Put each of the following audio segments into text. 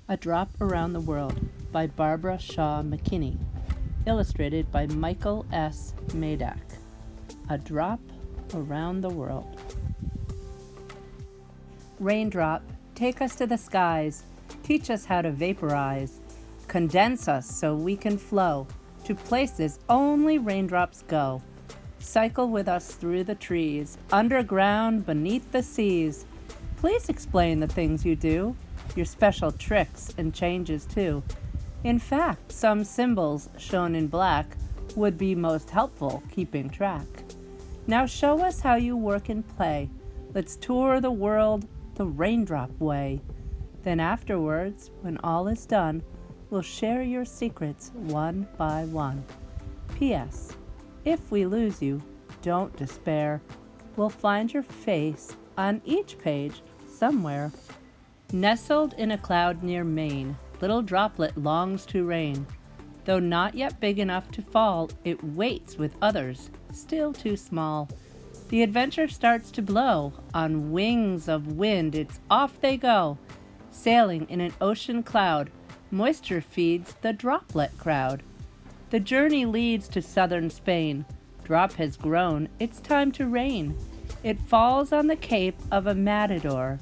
A Drop Around the World by Barbara Shaw McKinney. Illustrated by Michael S. Madak. A Drop Around the World. Raindrop, take us to the skies. Teach us how to vaporize. Condense us so we can flow to places only raindrops go. Cycle with us through the trees, underground, beneath the seas. Please explain the things you do, your special tricks and changes too. In fact, some symbols shown in black would be most helpful keeping track. Now show us how you work and play. Let's tour the world the raindrop way. Then afterwards, when all is done, we'll share your secrets one by one. P.S. If we lose you, don't despair. We'll find your face on each page somewhere. Nestled in a cloud near Maine, little droplet longs to rain. Though not yet big enough to fall, it waits with others, still too small. The adventure starts to blow. On wings of wind, it's off they go. Sailing in an ocean cloud, moisture feeds the droplet crowd. The journey leads to southern Spain. Drop has grown, it's time to rain. It falls on the cape of a matador,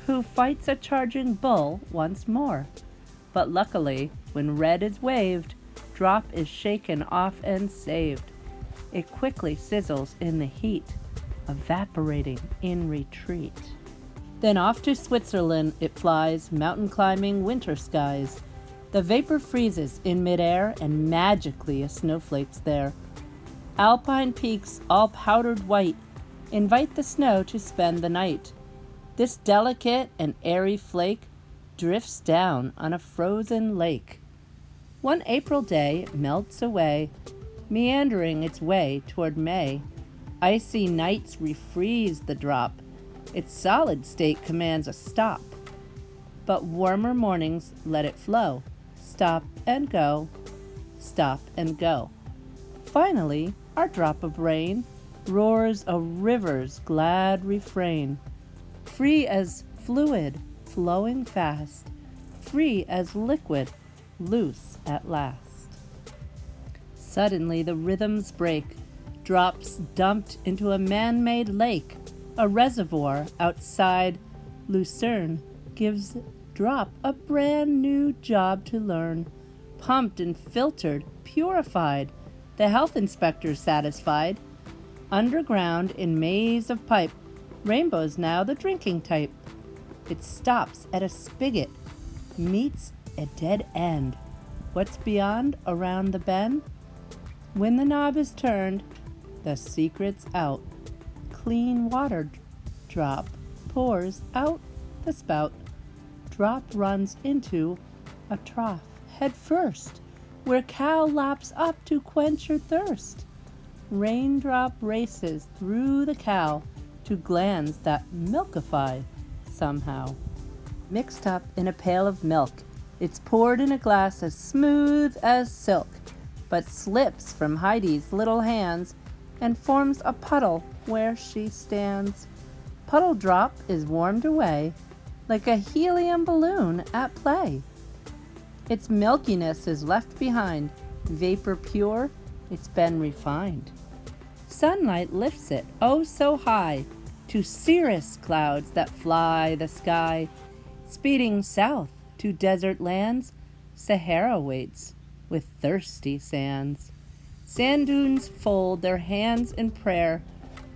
who fights a charging bull once more. But luckily, when red is waved, Drop is shaken off and saved. It quickly sizzles in the heat, evaporating in retreat. Then off to Switzerland it flies, mountain climbing winter skies. The vapor freezes in midair, and magically a snowflake's there. Alpine peaks, all powdered white, invite the snow to spend the night. This delicate and airy flake drifts down on a frozen lake. One April day melts away, meandering its way toward May. Icy nights refreeze the drop. Its solid state commands a stop. But warmer mornings let it flow. Stop and go, stop and go. Finally, our drop of rain roars a river's glad refrain. Free as fluid, flowing fast. Free as liquid, loose at last. Suddenly the rhythms break. Drops dumped into a man-made lake. A reservoir outside Lucerne gives Drop a brand new job to learn. Pumped and filtered, purified. The health inspector satisfied. Underground in maze of pipe, Rainbow's now the drinking type. It stops at a spigot, meets a dead end. What's beyond, around the bend? When the knob is turned, the secret's out. Clean water drop pours out the spout. Drop runs into a trough head first, where cow laps up to quench her thirst. Raindrop races through the cow to glands that milkify somehow. Mixed up in a pail of milk, it's poured in a glass as smooth as silk, but slips from Heidi's little hands and forms a puddle where she stands. Puddle Drop is warmed away like a helium balloon at play. Its milkiness is left behind, vapor pure, it's been refined. Sunlight lifts it, oh so high, to cirrus clouds that fly the sky. Speeding south to desert lands, Sahara waits with thirsty sands. Sand dunes fold their hands in prayer,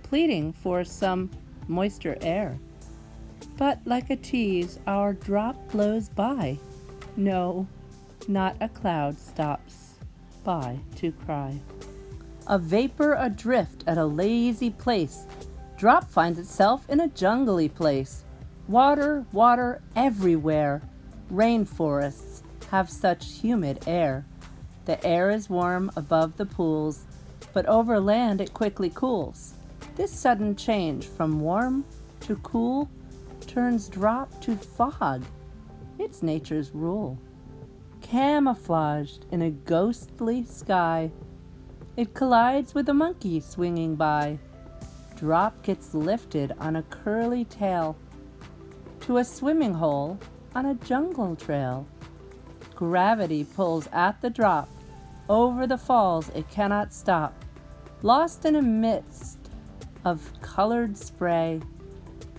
pleading for some moister air. But like a tease, our drop blows by. No, not a cloud stops by to cry. A vapor adrift at a lazy place, Drop finds itself in a jungly place. Water, water everywhere. Rainforests have such humid air. The air is warm above the pools, but over land it quickly cools. This sudden change from warm to cool turns Drop to fog. It's nature's rule. Camouflaged in a ghostly sky, it collides with a monkey swinging by. Drop gets lifted on a curly tail to a swimming hole on a jungle trail. Gravity pulls at the drop. Over the falls it cannot stop. Lost in a mist of colored spray,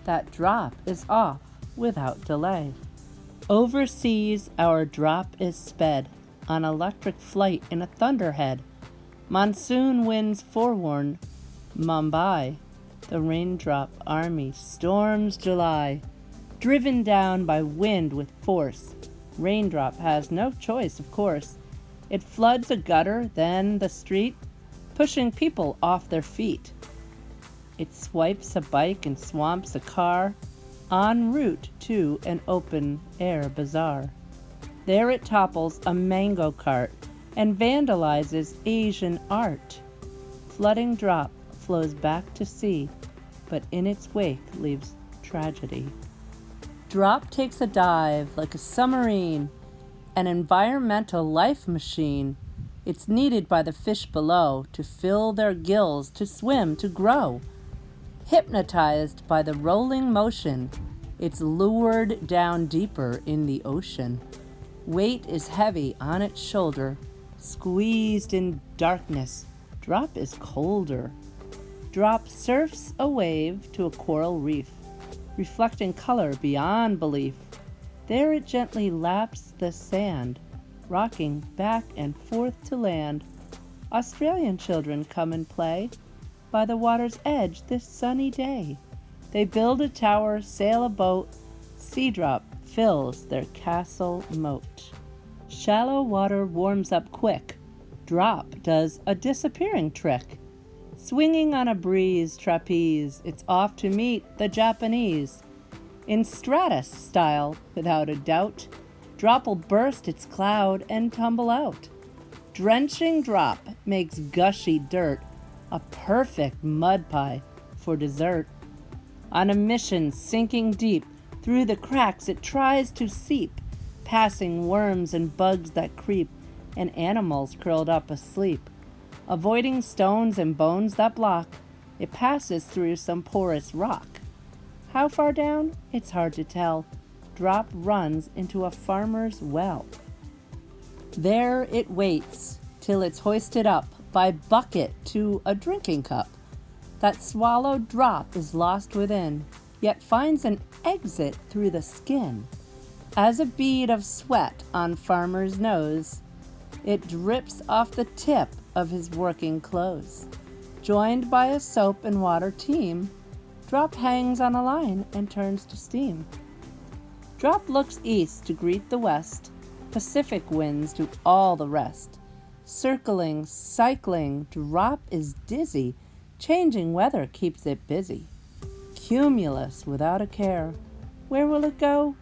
that drop is off without delay. Overseas our drop is sped on electric flight in a thunderhead. Monsoon winds forewarn Mumbai. The raindrop army storms July. Driven down by wind with force, raindrop has no choice, of course. It floods a gutter, then the street, pushing people off their feet. It swipes a bike and swamps a car, en route to an open-air bazaar. There it topples a mango cart and vandalizes Asian art. Flooding drop flows back to sea, but in its wake leaves tragedy. Drop takes a dive like a submarine, an environmental life machine. It's needed by the fish below to fill their gills, to swim, to grow. Hypnotized by the rolling motion, it's lured down deeper in the ocean. Weight is heavy on its shoulder, squeezed in darkness. Drop is colder. Drop surfs a wave to a coral reef, reflecting color beyond belief. There it gently laps the sand, rocking back and forth to land. Australian children come and play by the water's edge this sunny day. They build a tower, sail a boat. Sea drop fills their castle moat. Shallow water warms up quick. Drop does a disappearing trick. Swinging on a breeze trapeze, it's off to meet the Japanese. In Stratus style, without a doubt, drop'll burst its cloud and tumble out. Drenching drop makes gushy dirt a perfect mud pie for dessert. On a mission sinking deep, through the cracks it tries to seep, passing worms and bugs that creep, and animals curled up asleep. Avoiding stones and bones that block, it passes through some porous rock. How far down? It's hard to tell. Drop runs into a farmer's well. There it waits till it's hoisted up by bucket to a drinking cup. That swallowed drop is lost within, yet finds an exit through the skin. As a bead of sweat on farmer's nose, it drips off the tip of his working clothes. Joined by a soap and water team, Drop hangs on a line and turns to steam. Drop looks east to greet the west. Pacific winds do all the rest. Circling, cycling, Drop is dizzy. Changing weather keeps it busy. Cumulus without a care. Where will it go?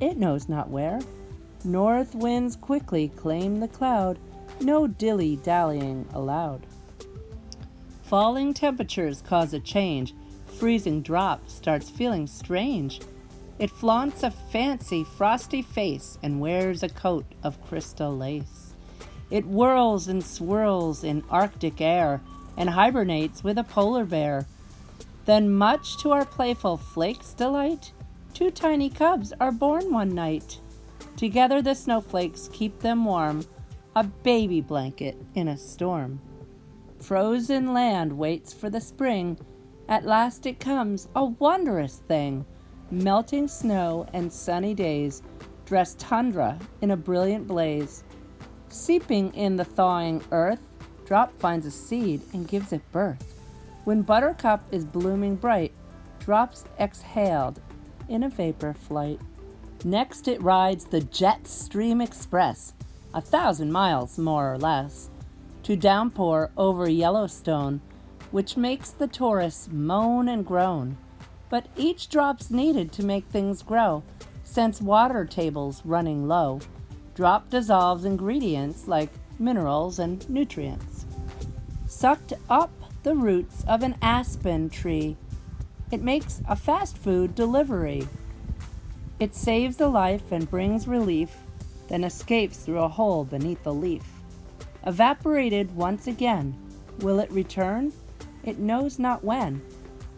It knows not where. North winds quickly claim the cloud. No dilly-dallying allowed. Falling temperatures cause a change. Freezing Drop starts feeling strange. It flaunts a fancy frosty face and wears a coat of crystal lace. It whirls and swirls in Arctic air and hibernates with a polar bear. Then, much to our playful flakes' delight, 2 tiny cubs are born one night. Together the snowflakes keep them warm, a baby blanket in a storm. Frozen land waits for the spring. At last it comes, a wondrous thing. Melting snow and sunny days dress tundra in a brilliant blaze. Seeping in the thawing earth, Drop finds a seed and gives it birth. When Buttercup is blooming bright, Drops exhaled in a vapor flight. Next it rides the Jet Stream Express, 1,000 miles more or less, to downpour over Yellowstone, which makes the tourists moan and groan. But each drop's needed to make things grow, since water table's running low. Drop dissolves ingredients like minerals and nutrients. Sucked up the roots of an aspen tree, it makes a fast food delivery. It saves a life and brings relief, then escapes through a hole beneath the leaf. Evaporated once again, will it return? It knows not when.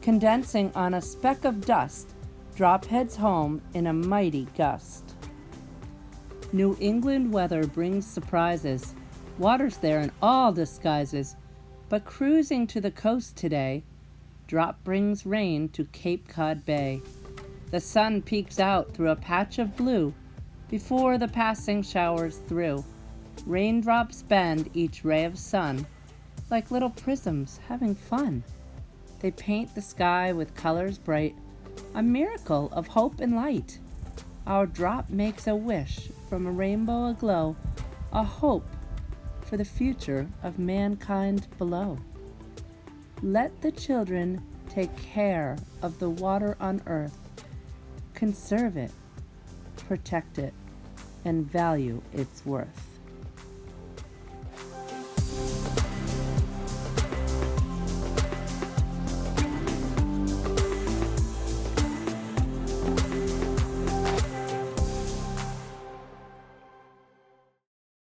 Condensing on a speck of dust, Drop heads home in a mighty gust. New England weather brings surprises. Water's there in all disguises. But cruising to the coast today, drop brings rain to Cape Cod Bay. The sun peeks out through a patch of blue before the passing showers through. Raindrops bend each ray of sun like little prisms having fun. They paint the sky with colors bright, a miracle of hope and light. Our drop makes a wish from a rainbow aglow, a hope for the future of mankind below. Let the children take care of the water on earth, conserve it, protect it, and value its worth.